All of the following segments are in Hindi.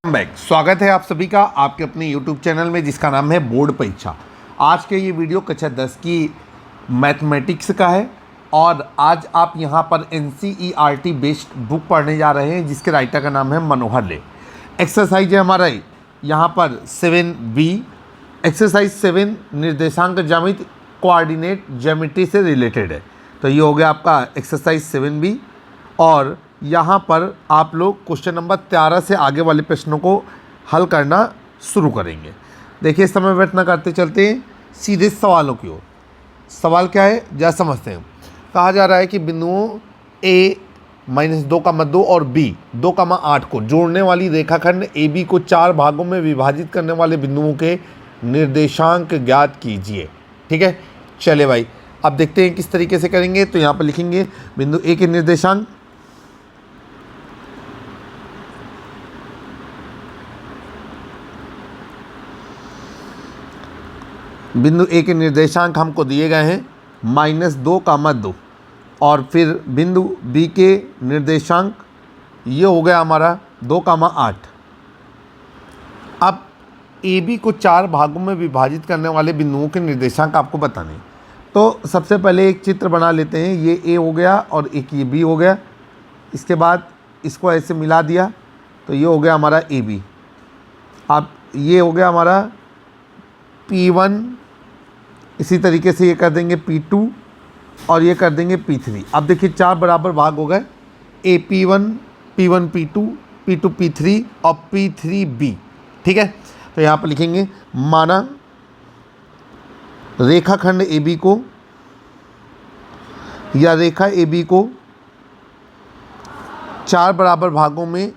बैक स्वागत है आप सभी का आपके अपने YouTube चैनल में जिसका नाम है बोर्ड परीक्षा। आज के ये वीडियो कक्षा 10 की मैथमेटिक्स का है और आज आप यहाँ पर NCERT बेस्ड बुक पढ़ने जा रहे हैं जिसके राइटर का नाम है मनोहर ले। एक्सरसाइज है हमारा यहाँ पर 7B। एक्सरसाइज 7 निर्देशांक ज्यामिति कोऑर्डिनेट ज्योमेट्री से रिलेटेड है। तो ये हो गया आपका एक्सरसाइज 7B और यहाँ पर आप लोग क्वेश्चन नंबर 13 से आगे वाले प्रश्नों को हल करना शुरू करेंगे। देखिए समय व्यर्थ न करते चलते हैं सीधे सवालों की ओर। सवाल क्या है जरा समझते हैं। कहा जा रहा है कि बिंदुओं A -2, और B 2, 8 को जोड़ने वाली रेखाखंड AB को 4 भागों में विभाजित करने वाले बिंदुओं के निर्देशांक ज्ञात कीजिए। ठीक है, चले भाई अब देखते हैं किस तरीके से करेंगे। तो यहाँ पर लिखेंगे बिंदु A के निर्देशांक, बिंदु A के निर्देशांक हमको दिए गए हैं -2, और फिर बिंदु B के निर्देशांक ये हो गया हमारा 2, 8। अब AB को 4 भागों में विभाजित करने वाले बिंदुओं के निर्देशांक आपको बताने। तो सबसे पहले एक चित्र बना लेते हैं। ये A हो गया और एक ये B हो गया। इसके बाद इसको ऐसे मिला दिया तो ये हो गया हमारा AB। अब ये हो गया हमारा P1, इसी तरीके से ये कर देंगे P2 और ये कर देंगे P3। अब देखिए 4 बराबर भाग हो गए A P1, P1 P2, P2 P3 और P3 B। ठीक है, तो यहाँ पर लिखेंगे माना रेखाखंड AB को या रेखा AB को 4 बराबर भागों में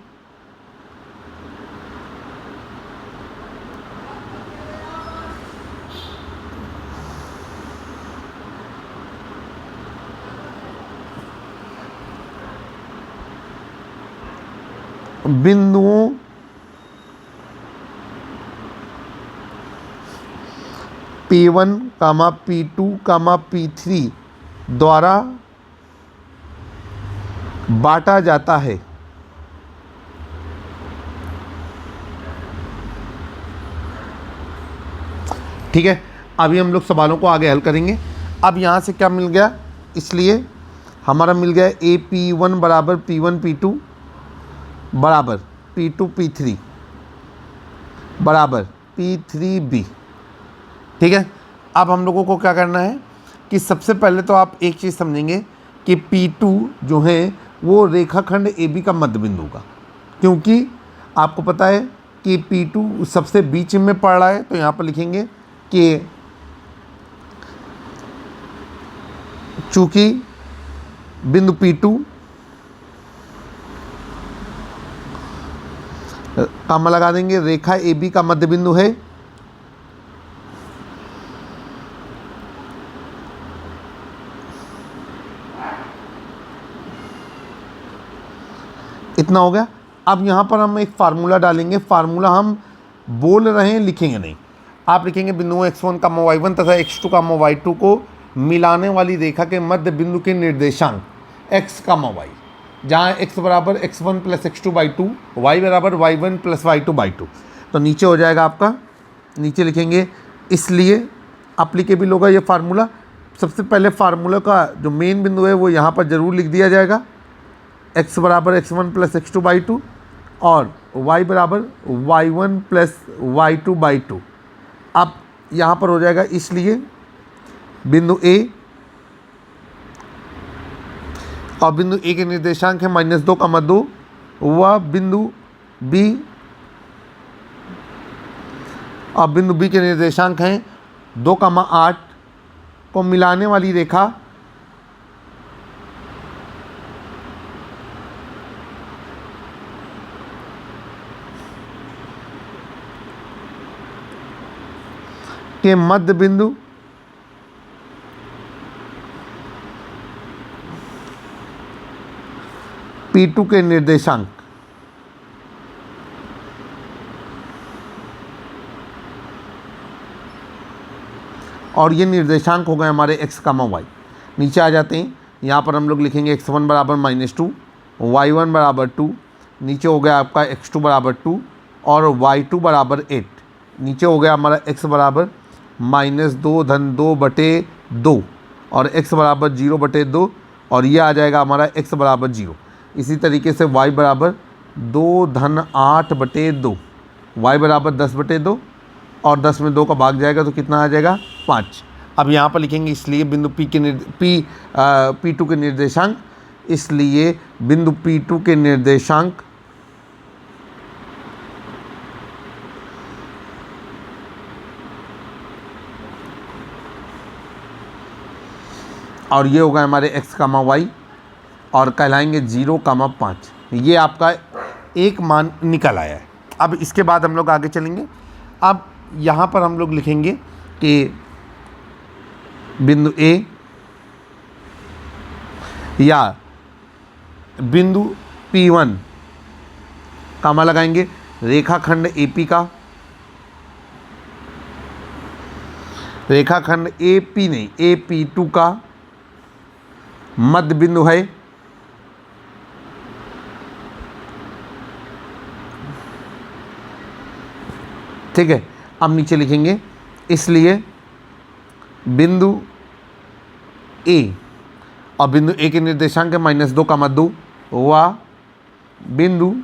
बिंदुओं P1, P2, P3 द्वारा बांटा जाता है। ठीक है, अभी हम लोग सवालों को आगे हल करेंगे। अब यहाँ से क्या मिल गया, इसलिए हमारा मिल गया A P1 बराबर P1 P2 बराबर P2 P3 बराबर P3 B। ठीक है, अब हम लोगों को क्या करना है कि सबसे पहले तो आप एक चीज़ समझेंगे कि P2 जो है वो रेखाखंड AB का मध्य बिंदु का, क्योंकि आपको पता है कि P2 सबसे बीच में पड़ रहा है। तो यहाँ पर लिखेंगे कि चूँकि बिंदु P2 कामा लगा देंगे, रेखा AB का मध्य बिंदु है। इतना हो गया। अब यहाँ पर हम एक फार्मूला डालेंगे। फार्मूला हम बोल रहे हैं, लिखेंगे नहीं। आप लिखेंगे बिंदुओं x1, y1 तथा x2, y2 को मिलाने वाली रेखा के मध्य बिंदु के निर्देशांक x, y, जहाँ x बराबर x1 + x2/2, y बराबर y1 + y2/2। तो नीचे हो जाएगा आपका, नीचे लिखेंगे इसलिए अप्लीकेबल होगा ये फार्मूला। सबसे पहले फार्मूला का जो मेन बिंदु है वो यहाँ पर ज़रूर लिख दिया जाएगा, x बराबर x1 + x2/2 और y बराबर y1 + y2/2। अब यहाँ पर हो जाएगा इसलिए बिंदु A और बिंदु A के निर्देशांक है -2, वह बिंदु B और बिंदु B के निर्देशांक हैं 2, 8 को मिलाने वाली रेखा के मध्य बिंदु P2 के निर्देशांक और ये निर्देशांक हो गए हमारे x, y। नीचे आ जाते हैं, यहाँ पर हम लोग लिखेंगे x1 बराबर -2, y1 बराबर 2, नीचे हो गया आपका x2 बराबर 2 और y2 बराबर 8। नीचे हो गया हमारा x बराबर -2 धन 2 बटे 2 और x बराबर 0 बटे 2 और ये आ जाएगा हमारा x बराबर 0। इसी तरीके से y बराबर 2 धन 8 बटे 2, y बराबर 10 बटे 2 और 10 में 2 का भाग जाएगा तो कितना आ जाएगा 5। अब यहाँ पर लिखेंगे इसलिए बिंदु P2 के निर्देशांक, इसलिए बिंदु P2 के निर्देशांक और ये होगा हमारे x, y और कहलाएंगे 0, 5। ये आपका एक मान निकल आया है। अब इसके बाद हम लोग आगे चलेंगे। अब यहाँ पर हम लोग लिखेंगे कि बिंदु A या बिंदु P1 कामा लगाएंगे रेखाखंड AP का, रेखाखंड AP नहीं AP2 का मध्य बिंदु है। ठीक है, अब नीचे लिखेंगे इसलिए बिंदु A और बिंदु A के निर्देशांक है -2, 2 व बिंदु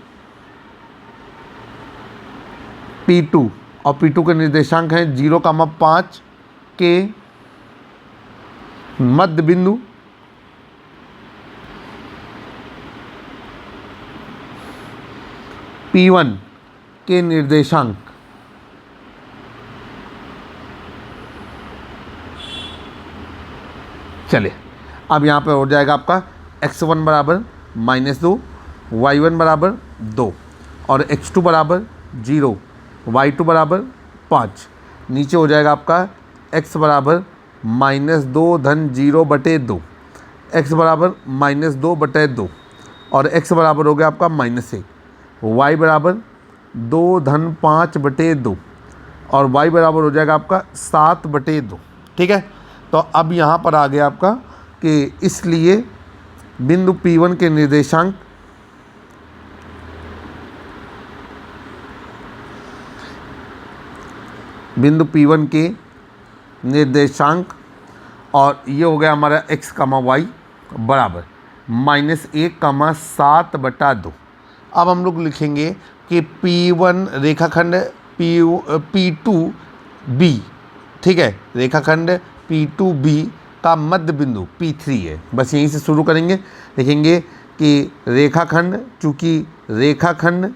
P2 और P2 के निर्देशांक हैं 0, 5 के मध्य बिंदु P1 के निर्देशांक चलिए अब यहाँ पे हो जाएगा आपका x1 बराबर -2, y1 बराबर 2 और x2 बराबर 0, y2 बराबर 5। नीचे हो जाएगा आपका x बराबर -2 धन 0 बटे 2, x बराबर -2 बटे 2 और x बराबर हो गया आपका -1, y बराबर 2 धन 5 बटे 2 और y बराबर हो जाएगा आपका 7 बटे 2। ठीक है, तो अब यहाँ पर आ गया आपका कि इसलिए बिंदु P1 के निर्देशांक बिंदु P1 के निर्देशांक और ये हो गया हमारा x, y बराबर -1, 7 बटा 2। अब हम लोग लिखेंगे कि P1 रेखाखंड P2B, ठीक है, रेखाखंड P2B का मध्य बिंदु P3 है। बस यहीं से शुरू करेंगे, लिखेंगे कि रेखाखंड, चूँकि रेखाखंड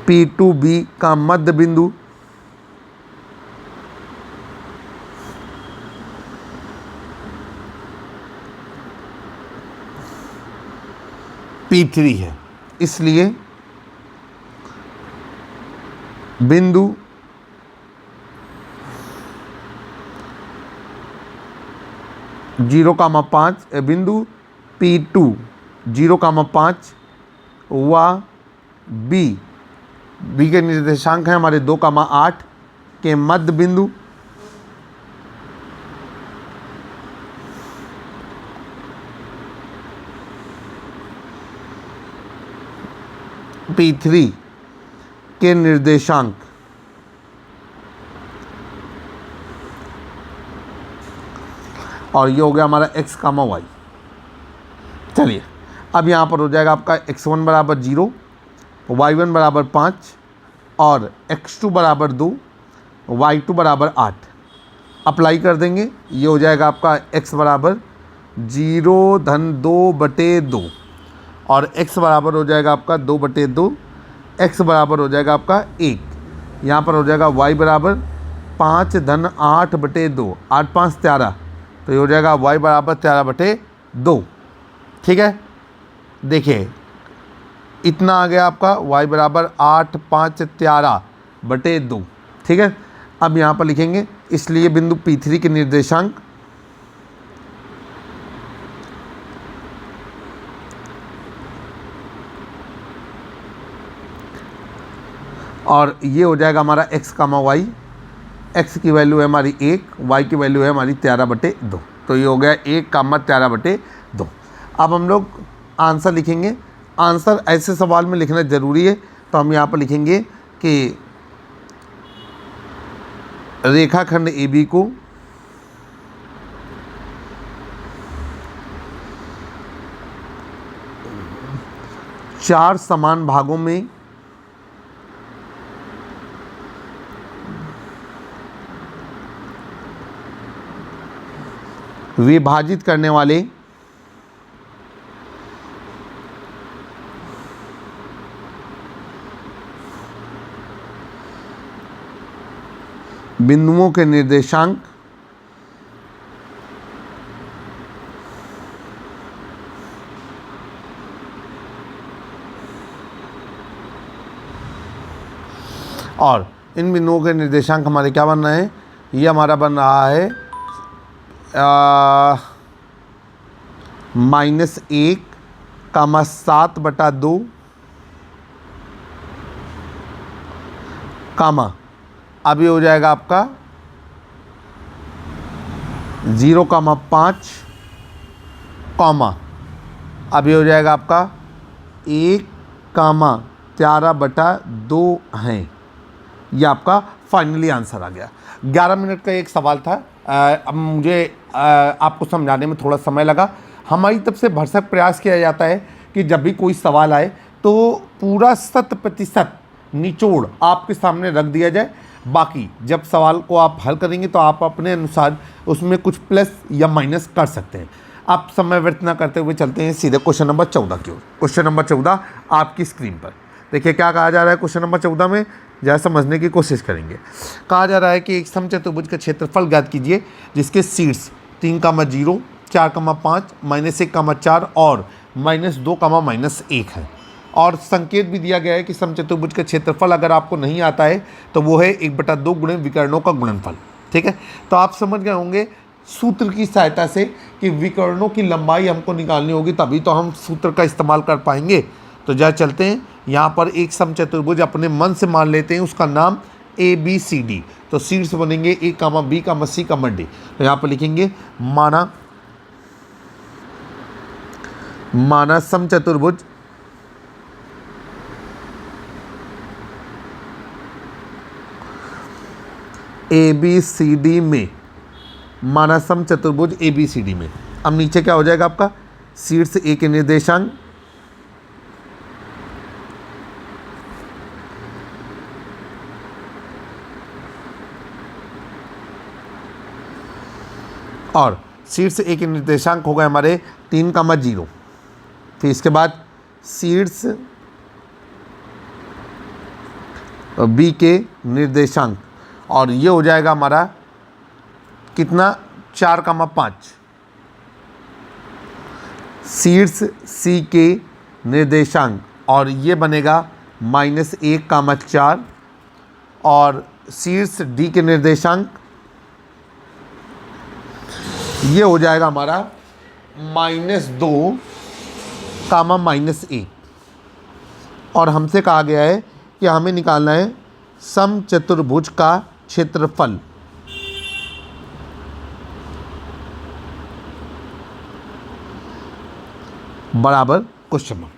P2B का मध्य बिंदु P3 है, इसलिए बिंदु जीरो कामा 5 बिंदु P2 0,5 व बी के निर्देशांक हैं हमारे 2,8 के मध्य बिंदु P3 के निर्देशांक और ये हो गया हमारा x, y। चलिए अब यहाँ पर हो जाएगा आपका x1 बराबर 0, y1 बराबर 5 और x2 बराबर 2, y2 बराबर 8। अप्लाई कर देंगे, ये हो जाएगा आपका x बराबर 0 धन 2 बटे 2 और x बराबर हो जाएगा आपका 2 बटे 2, x बराबर हो जाएगा आपका 1। यहाँ पर हो जाएगा y बराबर 5 धन 8 बटे 2, 8 5 13, तो ये हो जाएगा y बराबर 13 बटे 2। ठीक है, देखिए इतना आ गया आपका y बराबर 8 5 13 बटे 2। ठीक है, अब यहाँ पर लिखेंगे इसलिए बिंदु P3 के निर्देशांक और ये हो जाएगा हमारा x, y। x की वैल्यू है हमारी 1, y की वैल्यू है हमारी 13 बटे 2, तो ये हो गया 1, 13 बटे 2। अब हम लोग आंसर लिखेंगे आंसर ऐसे सवाल में लिखना ज़रूरी है, तो हम यहाँ पर लिखेंगे कि रेखाखंड AB को चार समान भागों में विभाजित करने वाले बिंदुओं के निर्देशांक और इन बिंदुओं के निर्देशांक हमारे क्या बन रहे हैं, ये हमारा बन रहा है -1,7/2 कामा, अब ये हो जाएगा आपका 0,5 कॉमा, अब ये हो जाएगा आपका 1,13/2 हैं। ये आपका फाइनली आंसर आ गया। 11 मिनट का एक सवाल था। अब मुझे आपको समझाने में थोड़ा समय लगा। हमारी तरफ से भरसक प्रयास किया जाता है कि जब भी कोई सवाल आए तो पूरा 100% निचोड़ आपके सामने रख दिया जाए। बाकी जब सवाल को आप हल करेंगे तो आप अपने अनुसार उसमें कुछ प्लस या माइनस कर सकते हैं। आप समय व्यर्थ ना करते हुए चलते हैं सीधे क्वेश्चन नंबर 14 की ओर। क्वेश्चन नंबर 14 आपकी स्क्रीन पर देखिए क्या कहा जा रहा है। क्वेश्चन नंबर 14 में जरा समझने की कोशिश करेंगे। कहा जा रहा है कि एक समचतुर्भुज का क्षेत्रफल ज्ञात कीजिए जिसके शीर्ष 3,0, 4,5, -1,4 और -2, -1 है। और संकेत भी दिया गया है कि समचतुर्भुज का क्षेत्रफल अगर आपको नहीं आता है तो वो है 1/2 गुणे विकर्णों का गुणनफल। ठीक है, तो आप समझ गए होंगे सूत्र की सहायता से कि विकर्णों की लंबाई हमको निकालनी होगी, तभी तो हम सूत्र का इस्तेमाल कर पाएंगे। तो जरा चलते हैं, यहाँ पर एक समचतुर्भुज अपने मन से मान लेते हैं, उसका नाम ABCD। तो शीर्ष बनेंगे A, B, C, D। तो यहाँ पर लिखेंगे माना समचतुर्भुज ABCD में, माना समचतुर्भुज ABCD में। अब नीचे क्या हो जाएगा आपका, शीर्ष A के निर्देशांक और शीर्ष A के निर्देशांक हो गए हमारे 3,0। फिर इसके बाद शीर्ष B के निर्देशांक और ये हो जाएगा हमारा कितना, 4,5। शीर्ष C के निर्देशांक और ये बनेगा -1,4 और शीर्ष D के निर्देशांक ये हो जाएगा हमारा -2, -1। और हमसे कहा गया है कि हमें निकालना है समचतुर्भुज का क्षेत्रफल। बराबर क्वेश्चन मार्क।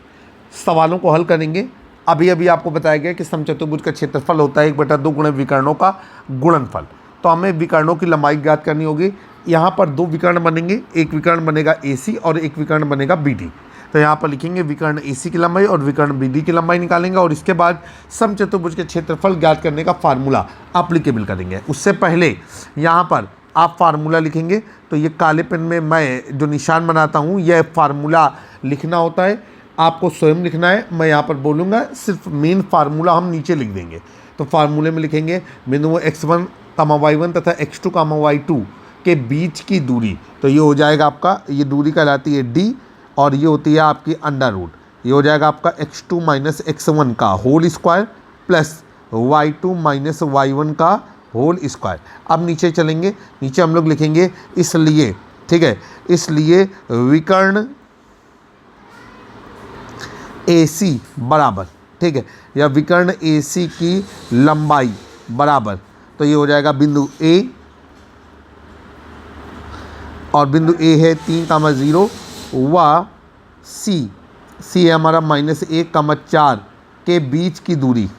सवालों को हल करेंगे। अभी अभी आपको बताया गया कि समचतुर्भुज का क्षेत्रफल होता है 1/2 गुणे विकर्णों का गुणनफल। तो हमें विकर्णों की लंबाई ज्ञात करनी होगी। यहाँ पर 2 विकर्ण बनेंगे, एक विकर्ण बनेगा AC और एक विकर्ण बनेगा BD। तो यहाँ पर लिखेंगे विकर्ण AC की लंबाई और विकर्ण BD की लंबाई निकालेंगे और इसके बाद समचतुर्भुज के क्षेत्रफल ज्ञात करने का फार्मूला अप्लीकेबल करेंगे। उससे पहले यहाँ पर आप फार्मूला लिखेंगे, तो ये काले पेन में मैं जो निशान बनाता हूँ यह फार्मूला लिखना होता है, आपको स्वयं लिखना है। मैं यहाँ पर बोलूँगा, सिर्फ मेन फार्मूला हम नीचे लिख देंगे। तो फार्मूले में लिखेंगे बिंदुओं x1, y1 तथा x2, y2 के बीच की दूरी। तो ये हो जाएगा आपका, ये दूरी कहलाती है d और ये होती है आपकी अंडर रूट। ये हो जाएगा आपका x2 - x1 का whole square plus y2 - y1 का होल स्क्वायर। अब नीचे चलेंगे, नीचे हम लोग लिखेंगे इसलिए, ठीक है, इसलिए विकर्ण AC बराबर, ठीक है, या विकर्ण AC की लंबाई बराबर। तो ये हो जाएगा बिंदु A और बिंदु A है 3,0 व C सी है हमारा -1, 4 के बीच की दूरी।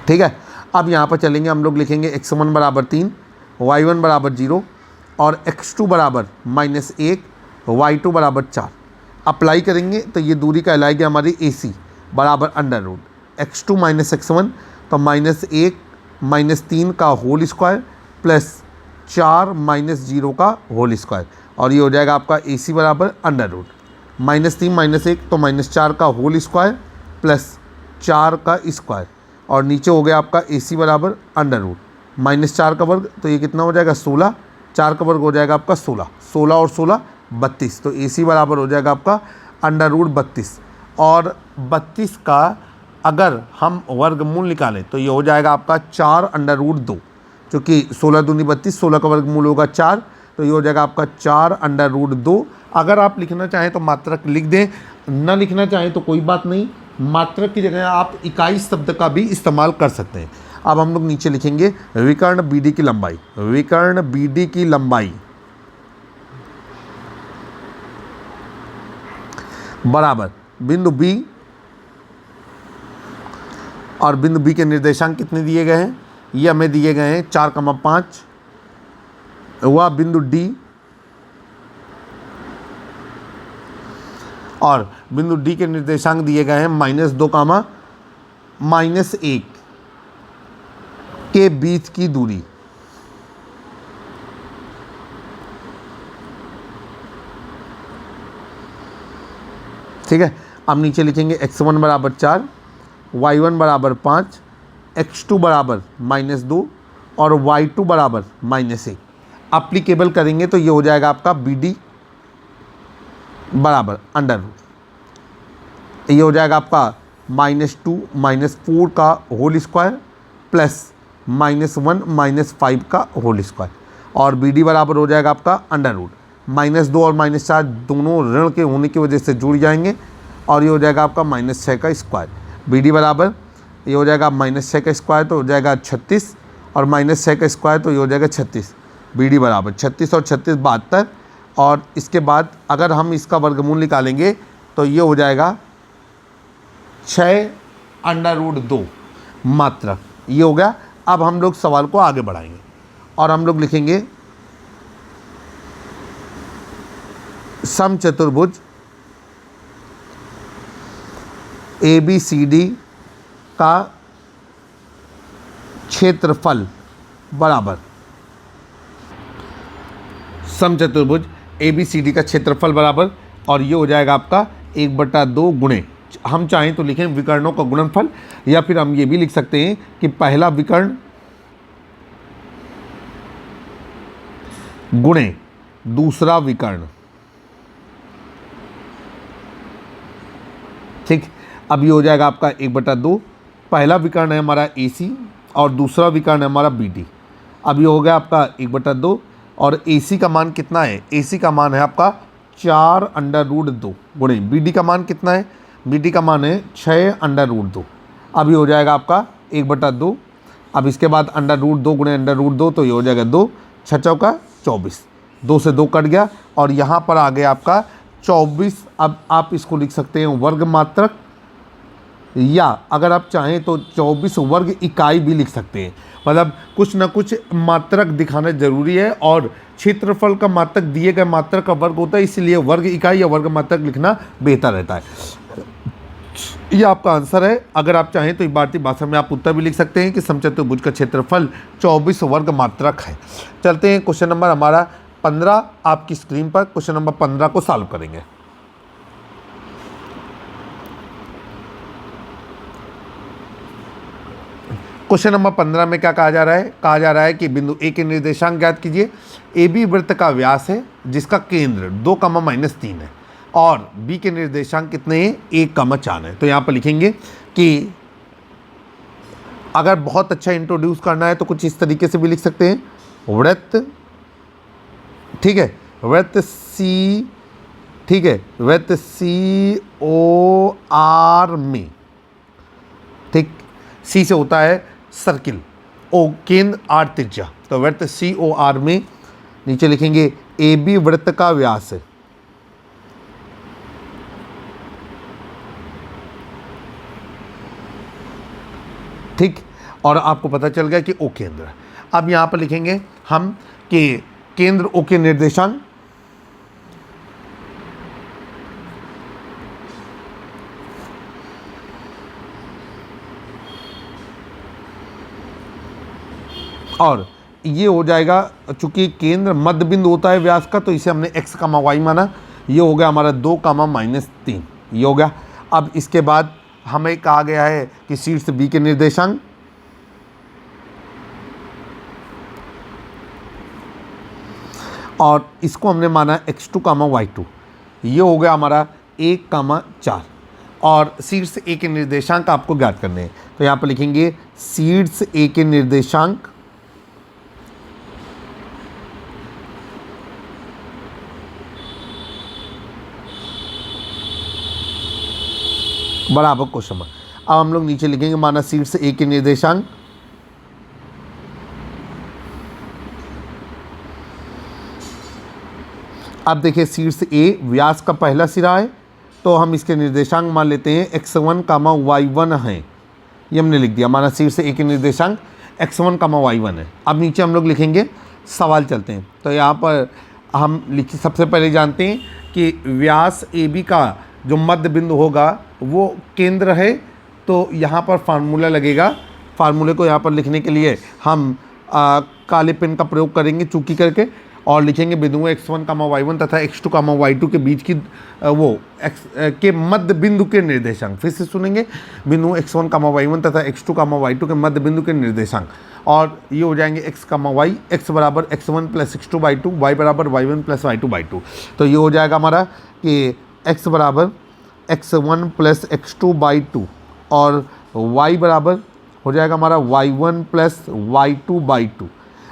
ठीक है, अब यहाँ पर चलेंगे, हम लोग लिखेंगे x1 बराबर 3, y1 बराबर 0 और x2 बराबर -1, y2 बराबर 4। अप्लाई करेंगे तो ये दूरी कहलाएगी हमारी AC बराबर under root x2 minus x1, तो -1 -3 का होल स्क्वायर प्लस 4 -0 का होल स्क्वायर, और ये हो जाएगा आपका AC बराबर अंडर रूट -3 -1 तो -4 का होल स्क्वायर प्लस 4 का स्क्वायर, और नीचे हो गया आपका AC बराबर अंडर रूट -4 का वर्ग, तो ये कितना हो जाएगा 16, 4 का वर्ग हो जाएगा आपका 16, 16 और 16 32, तो AC बराबर हो जाएगा आपका अंडर रूट 32। और 32 का अगर हम वर्गमूल निकालें तो ये हो जाएगा आपका 4 अंडर रूट 2, क्योंकि 16 दूनी 32, 16 का वर्गमूल होगा 4, तो ये हो जाएगा आपका 4 अंडर रूट 2। अगर आप लिखना चाहें तो मात्रक लिख दें, ना लिखना चाहें तो कोई बात नहीं, मात्रक की जगह आप इकाई शब्द का भी इस्तेमाल कर सकते हैं। अब हम लोग नीचे लिखेंगे विकर्ण BD की लंबाई, विकर्ण BD की लंबाई बराबर बिंदु B, और बिंदु B के निर्देशांक कितने दिए गए हैं, ये हमें दिए गए हैं 4,5 हुआ बिंदु D, और बिंदु D के निर्देशांक दिए गए हैं -2, -1 के बीच की दूरी। ठीक है, अब नीचे लिखेंगे x1 बराबर 4, y1 बराबर 5, x2 बराबर -2 और y2 बराबर -1। अप्लीकेबल करेंगे तो ये हो जाएगा आपका BD बराबर अंडर रूट, ये हो जाएगा आपका -2 -4 का होल स्क्वायर प्लस -1 -5 का होल स्क्वायर, और BD बराबर हो जाएगा आपका अंडर रूट -2 और -4 दोनों ऋण के होने की वजह से जुड़ जाएंगे, और ये हो जाएगा आपका -6 का स्क्वायर। BD बराबर ये हो जाएगा -6 का स्क्वायर तो हो जाएगा 36, और -6 का स्क्वायर तो ये हो जाएगा 36। BD बराबर 36 और 36 72, और इसके बाद अगर हम इसका वर्गमूल निकालेंगे तो ये हो जाएगा 6 अंडर रूट 2 मात्रक, ये हो गया। अब हम लोग सवाल को आगे बढ़ाएंगे और हम लोग लिखेंगे समचतुर्भुज ABCD का क्षेत्रफल बराबर, समचतुर्भुज ABCD का क्षेत्रफल बराबर, और ये हो जाएगा आपका 1/2 गुणे, हम चाहें तो लिखें विकर्णों का गुणनफल, या फिर हम ये भी लिख सकते हैं कि पहला विकर्ण गुणे दूसरा विकर्ण। ठीक, अब ये हो जाएगा आपका 1/2, पहला विकर्ण है हमारा AC और दूसरा विकर्ण है हमारा BD। अब ये हो गया आपका 1/2, और AC का मान कितना है, AC का मान है आपका 4 अंडर रूट 2 गुणे BD का मान कितना है, BD का मान है 6 अंडर रूट 2। अब ये हो जाएगा आपका 1/2, अब इसके बाद अंडर रूट 2 गुणे अंडर रूट 2, तो ये हो जाएगा 2 6 चौका 24, 2 से 2 कट गया, और यहाँ पर आ गया आपका 24। अब आप इसको लिख सकते हैं वर्ग मात्रक, या अगर आप चाहें तो 24 वर्ग इकाई भी लिख सकते हैं, मतलब कुछ ना कुछ मात्रक दिखाना जरूरी है, और क्षेत्रफल का मात्रक दिए गए मात्रक का वर्ग होता है, इसलिए वर्ग इकाई या वर्ग मात्रक लिखना बेहतर रहता है। ये आपका आंसर है। अगर आप चाहें तो भारतीय भाषा में आप उत्तर भी लिख सकते हैं कि समचतुर्भुज का क्षेत्रफल 24 वर्ग मात्रक है। चलते हैं क्वेश्चन नंबर हमारा 15 आपकी स्क्रीन पर, क्वेश्चन नंबर 15 को सॉल्व करेंगे। क्वेश्चन नंबर 15 में क्या कहा जा रहा है, कहा जा रहा है कि बिंदु A के निर्देशांक ज्ञात कीजिए। AB वृत्त का व्यास है जिसका केंद्र 2, -3 है, और B के निर्देशांक कितने हैं, 1, 4 है। तो यहाँ पर लिखेंगे कि अगर बहुत अच्छा इंट्रोड्यूस करना है तो कुछ इस तरीके से भी लिख सकते हैं, वृत्त, ठीक है, वृत्त C, ठीक है, वृत्त COR में, ठीक, C से होता है सर्किल, O केंद्र, R त्रिज्या, तो वृत्त COR में नीचे लिखेंगे AB वृत्त का व्यास है। ठीक, और आपको पता चल गया कि O केंद्र है। अब यहाँ पर लिखेंगे हम कि केंद्र O के निर्देशांक और ये हो जाएगा, चूंकि केंद्र मध्य बिंदु होता है व्यास का, तो इसे हमने x, y माना। ये हो गया हमारा 2, -3, ये हो गया। अब इसके बाद हमें कहा गया है कि शीर्ष B के निर्देशांक, और इसको हमने माना x2, y2, ये हो गया हमारा 1, 4, और शीर्ष A के निर्देशांक आपको ज्ञात करने हैं। तो यहाँ पर लिखेंगे शीर्ष A के निर्देशांक बराबर क्वेश्चन मार्क। अब हम लोग नीचे लिखेंगे माना शीर्ष A के निर्देशांक, अब देखिए शीर्ष A व्यास का पहला सिरा है, तो हम इसके निर्देशांक मान लेते हैं x1, y1 है। ये हमने लिख दिया, माना शीर्ष A के निर्देशांक x1, y1 है। अब नीचे हम लोग लिखेंगे, सवाल चलते हैं। तो यहाँ पर हम लिखिए, सबसे पहले जानते हैं कि व्यास AB का जो मध्य बिंदु होगा वो केंद्र है, तो यहाँ पर फार्मूला लगेगा। फार्मूले को यहाँ पर लिखने के लिए हम काले पेन का प्रयोग करेंगे चूकी करके, और लिखेंगे बिंदुओं x1, y1 तथा x2, y2 के बीच की वो x के मध्य बिंदु के निर्देशांक। फिर से सुनेंगे, बिंदुओं x1, y1 तथा x2, y2 के मध्य बिंदु के निर्देशांक, और ये हो जाएंगे x, y, x बराबर x1 + x2/2, y बराबर y1 + y2/2। तो ये हो जाएगा हमारा कि x बराबर x1 + x2/2 और y बराबर हो जाएगा हमारा y1 + y2/2।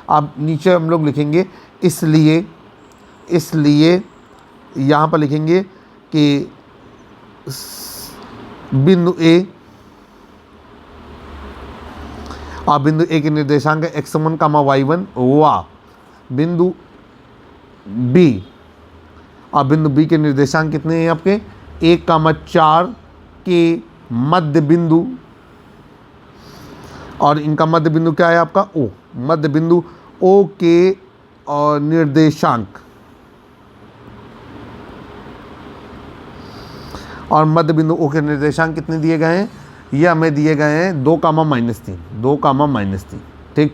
अब नीचे हम लोग लिखेंगे, इसलिए यहाँ पर लिखेंगे कि बिंदु A, और बिंदु A के निर्देशांक है x1, y1 व बिंदु B, और बिंदु B के निर्देशांक कितने हैं आपके 1, 4 के मध्य बिंदु, और इनका मध्य बिंदु क्या है आपका O, मध्य बिंदु O के और निर्देशांक, और मध्य बिंदु O के निर्देशांक कितने दिए गए हैं, ये हमें दिए गए हैं 2, -3, 2, -3। ठीक,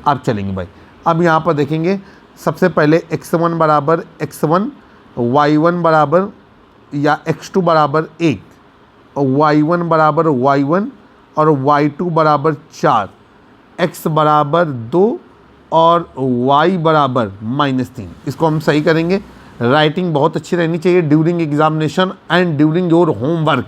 अब चलेंगे भाई। अब यहाँ पर देखेंगे, सबसे पहले x1 बराबर x1, y1 बराबर या x2 बराबर 1, y1 बराबर y1 और y2 बराबर 4, x बराबर 2 और y बराबर -3। इसको हम सही करेंगे। राइटिंग बहुत अच्छी रहनी चाहिए during examination and during your homework.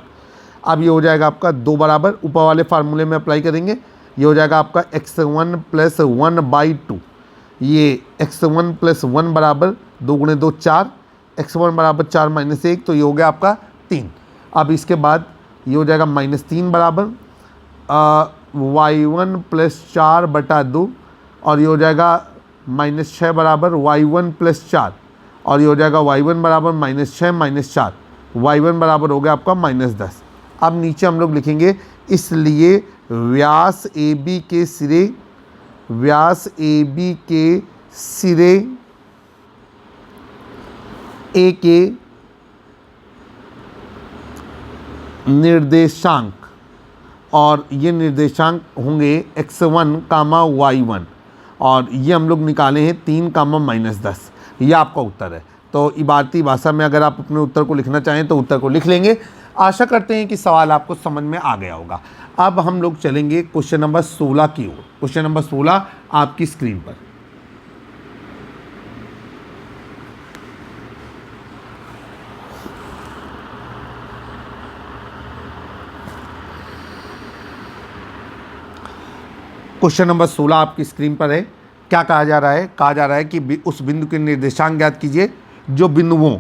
अब ये हो जाएगा आपका 2 बराबर, ऊपर वाले फार्मूले में अप्लाई करेंगे, ये हो जाएगा आपका x1 + 1/2। ये x1 + 1 बराबर 2 × 2 4, x1 बराबर 4 - 1, तो ये हो गया आपका 3। अब इसके बाद ये हो जाएगा -3 बराबर y1 + 4/2, और ये हो जाएगा -6 बराबर y1 + 4, और ये हो जाएगा y1 बराबर -6 - 4, y1 बराबर हो गया आपका -10। अब नीचे हम लोग लिखेंगे, इसलिए व्यास AB के सिरे, व्यास AB के सिरे A के निर्देशांक, और ये निर्देशांक होंगे x1, y1, और ये हम लोग निकाले हैं 3, -10। ये आपका उत्तर है। तो इबारती भाषा में अगर आप अपने उत्तर को लिखना चाहें तो उत्तर को लिख लेंगे। आशा करते हैं कि सवाल आपको समझ में आ गया होगा। अब हम लोग चलेंगे क्वेश्चन नंबर 16 की ओर। क्वेश्चन नंबर 16 आपकी स्क्रीन पर। क्वेश्चन नंबर 16 आपकी स्क्रीन पर है। क्या कहा जा रहा है? कहा जा रहा है कि उस बिंदु के निर्देशांक ज्ञात कीजिए जो बिंदुओं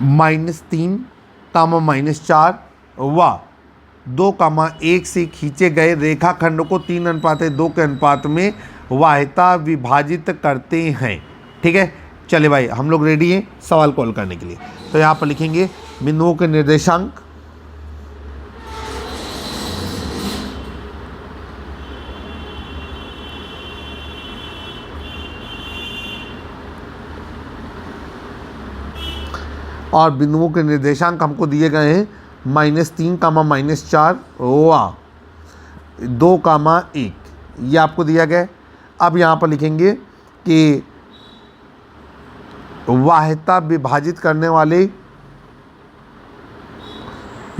-3, -4 व 2,1 से खींचे गए रेखाखंड को 3:2 के अनुपात में वाहिता विभाजित करते हैं। ठीक है, चले भाई हम लोग रेडी हैं सवाल को हल करने के लिए। तो यहाँ पर लिखेंगे बिंदुओं के निर्देशांक, और बिंदुओं के निर्देशांक हमको दिए गए हैं -3, -4 व 2,1, ये आपको दिया गया है। अब यहाँ पर लिखेंगे कि वाहिता विभाजित करने वाले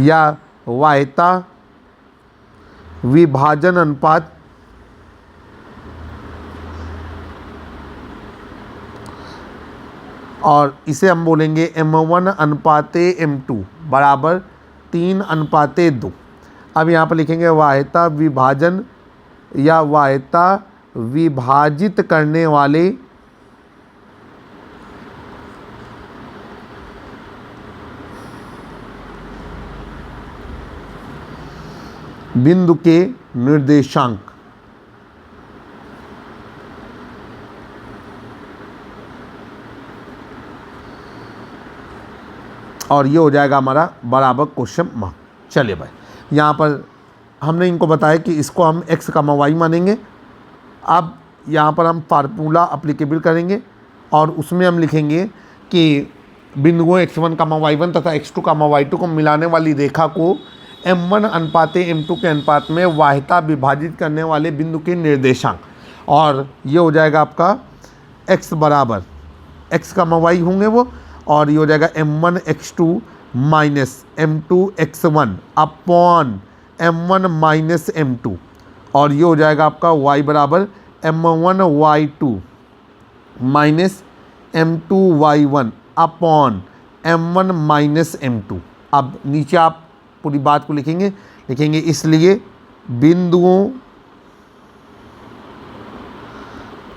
या वाहिता विभाजन अनुपात और इसे हम बोलेंगे M1/M2 बराबर 3:2। अब यहाँ पर लिखेंगे वाहिता विभाजन या वाहिता विभाजित करने वाले बिंदु के निर्देशांक, और ये हो जाएगा हमारा बराबर क्वेश्चन मार्क। चलिए भाई यहाँ पर हमने इनको बताया कि इसको हम x, y मानेंगे। अब यहाँ पर हम फार्मूला अप्लीकेबल करेंगे और उसमें हम लिखेंगे कि बिंदुओं x1, y1 तथा x2, y2 को मिलाने वाली रेखा को M1/M2 के अनुपात में वाहिता विभाजित करने वाले बिंदु के निर्देशांक, और ये हो जाएगा आपका x बराबर x, y होंगे वो, और ये हो जाएगा M1x2 minus M2x1 upon M1 - M2, और ये हो जाएगा आपका y बराबर M1y2 minus M2y1 upon M1 - M2। अब नीचे आप पूरी बात को लिखेंगे इसलिए बिंदुओं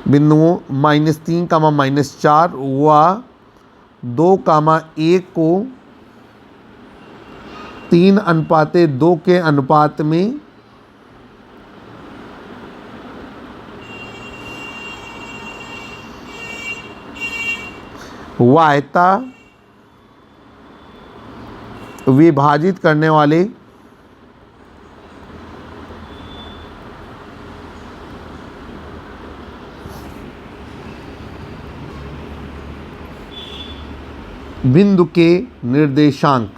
-3, -4 व 2,1 को 3:2 के अनुपात में वाहिता विभाजित करने वाले बिंदु के निर्देशांक,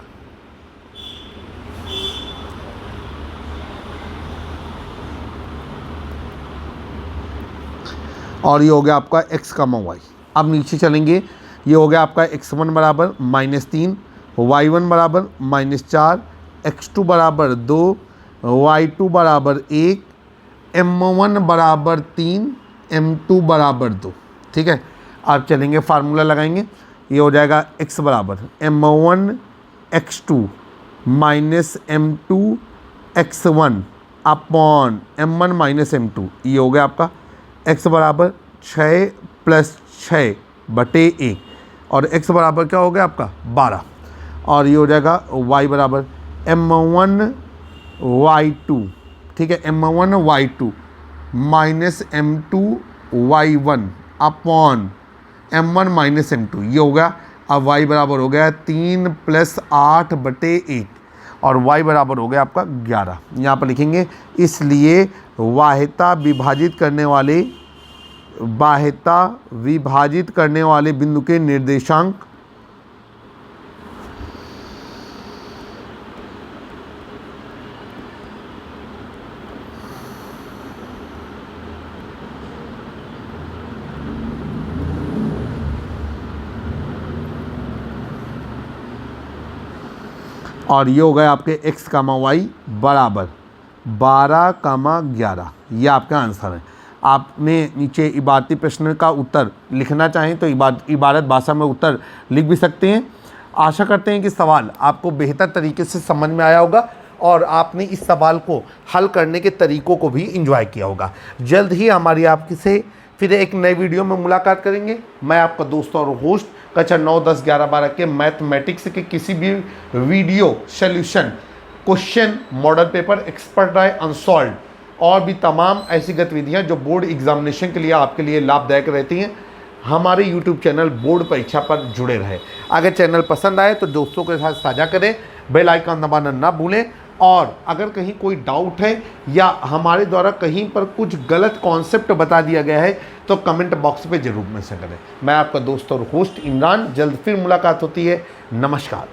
और ये हो गया आपका x, y। अब नीचे चलेंगे, ये हो गया आपका x1 बराबर -3, y1 बराबर -4, x2 बराबर 2, y2 बराबर 1, M1 बराबर 3, M2 बराबर 2। ठीक है, अब चलेंगे फार्मूला लगाएंगे। ये हो जाएगा x बराबर M1x2 minus M2x1 upon M1 - M2। ये हो गया आपका x बराबर 6 + 6/1, और x बराबर क्या हो गया आपका 12, और ये हो जाएगा y बराबर M1y2। ठीक है, M1y2 minus M2y1 upon M1 - M2। ये हो गया। अब y बराबर हो गया 3 + 8/1, और y बराबर हो गया आपका 11। यहाँ पर लिखेंगे इसलिए वाहिता विभाजित करने वाले बिंदु के निर्देशांक और ये हो गए आपके x, y बराबर 12, 11। ये आपका आंसर है। आपने नीचे इबारती प्रश्न का उत्तर लिखना चाहें तो इबारत भाषा में उत्तर लिख भी सकते हैं। आशा करते हैं कि सवाल आपको बेहतर तरीके से समझ में आया होगा और आपने इस सवाल को हल करने के तरीकों को भी एंजॉय किया होगा। जल्द ही हमारी आपसे फिर एक नए वीडियो में मुलाकात करेंगे। मैं आपका दोस्त और होस्ट कक्षा 9, 10, 11, 12 के मैथमेटिक्स के किसी भी video solution question, model paper, expert राय, अनसॉल्व और भी तमाम ऐसी गतिविधियां जो बोर्ड एग्जामिनेशन के लिए आपके लिए लाभदायक रहती हैं, हमारे YouTube चैनल बोर्ड परीक्षा पर जुड़े रहे। अगर चैनल पसंद आए तो दोस्तों के साथ साझा करें, बेल आइकन दबाना ना भूलें, और अगर कहीं कोई डाउट है या हमारे द्वारा कहीं पर कुछ गलत कॉन्सेप्ट बता दिया गया है तो कमेंट बॉक्स पे जरूर मेंशन करें। मैं आपका दोस्त और होस्ट इमरान, जल्द फिर मुलाकात होती है। नमस्कार।